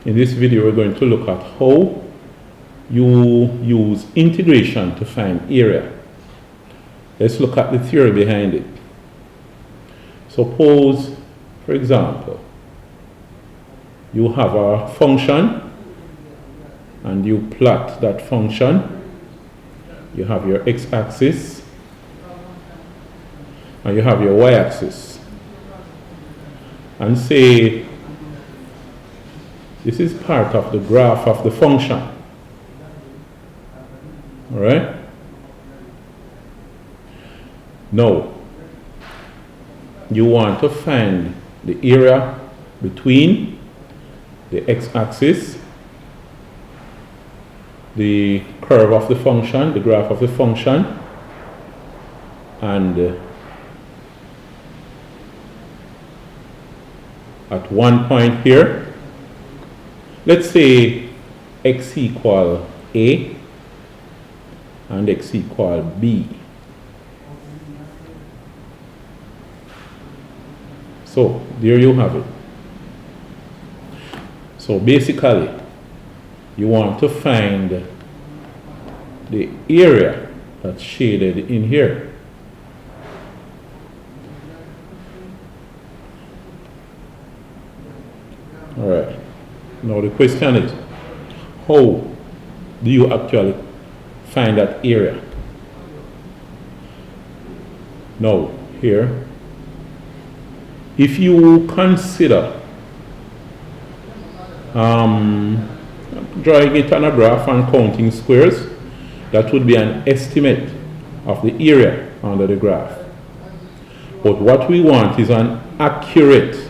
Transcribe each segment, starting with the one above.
In this video, we're going to look at how you use integration to find area. Let's look at the theory behind it. Suppose, for example, you have a function and you plot that function. You have your x-axis and you have your y-axis. And say this is part of the graph of the function. All right? Now, you want to find the area between the x-axis, the curve of the function, the graph of the function, and at one point here, let's say x equal a and x equal b. So there you have it. So basically, you want to find the area that's shaded in here. All right. Now the question is, how do you actually find that area? Now, here, if you consider drawing it on a graph and counting squares, that would be an estimate of the area under the graph. But what we want is an accurate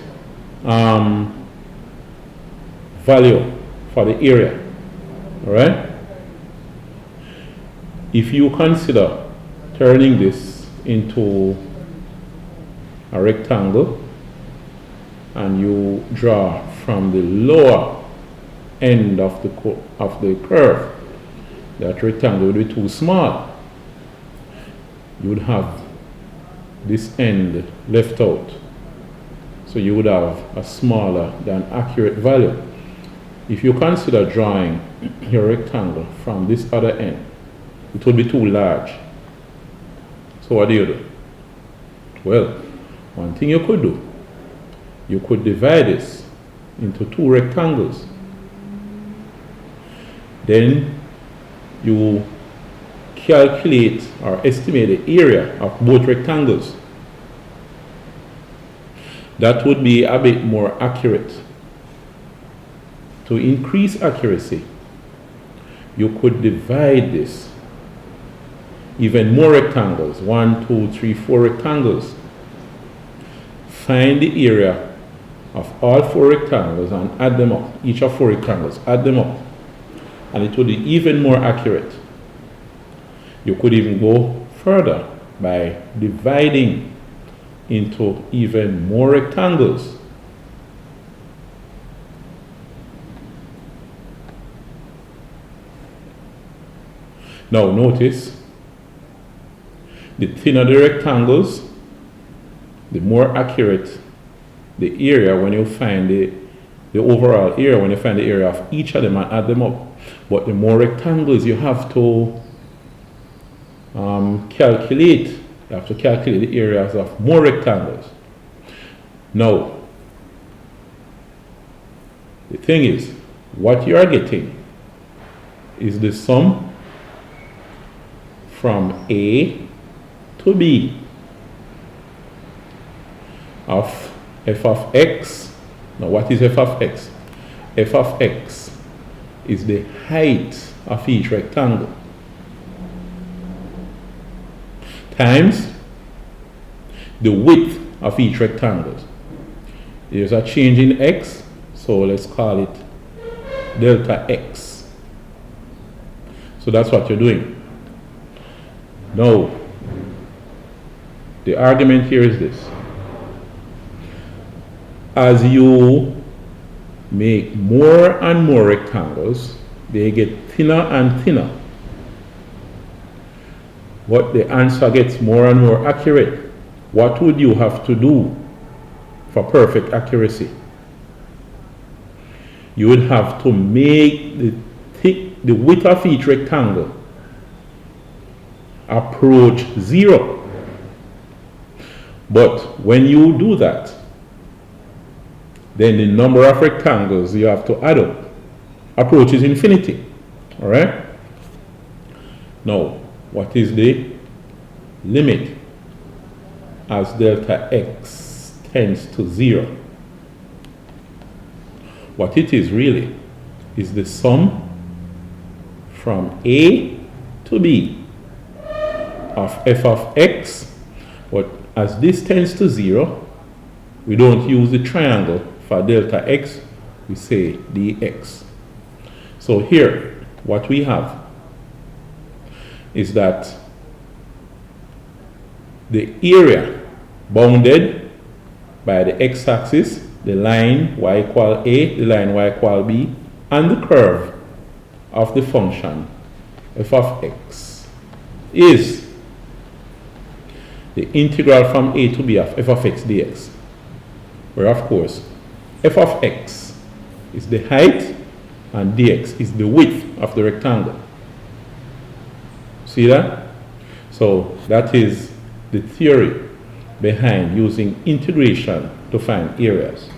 value for the area. All right? If you consider turning this into a rectangle and you draw from the lower end of the curve, that rectangle would be too small. You would have this end left out. So you would have a smaller than accurate value. If you consider drawing your rectangle from this other end, it would be too large. So what do? Well, one thing you could do, you could divide this into two rectangles. Then you calculate or estimate the area of both rectangles. That would be a bit more accurate. To increase accuracy, you could divide this even more rectangles, 1, 2, 3, 4 rectangles. Find the area of all 4 rectangles and add them up, each of 4 rectangles, add them up, and it will be even more accurate. You could even go further by dividing into even more rectangles. Now notice, the thinner the rectangles, the more accurate the area when you find the overall area, when you find the area of each of them and add them up. But the more rectangles you have to calculate, you have to calculate the areas of more rectangles. Now, the thing is, what you are getting is the sum from A to B of f of x. Now what is f of x? F of x is the height of each rectangle times the width of each rectangle. There's a change in x, so let's call it delta x. So that's what you're doing. Now, the argument here is this. As you make more and more rectangles, they get thinner and thinner. But the answer gets more and more accurate. What would you have to do for perfect accuracy? you would have to make the width of each rectangle approach 0. But when you do that, then the number of rectangles you have to add up approaches infinity. All right? Now, what is the limit as delta x tends to 0? What it is really is the sum from a to b of f of x, but as this tends to 0, we don't use the triangle for delta x, we say dx. So here, what we have is that the area bounded by the x-axis, the line y equal a, the line y equal b, and the curve of the function f of x is the integral from a to b of f of x dx, where of course f of x is the height and dx is the width of the rectangle. See that? So that is the theory behind using integration to find areas.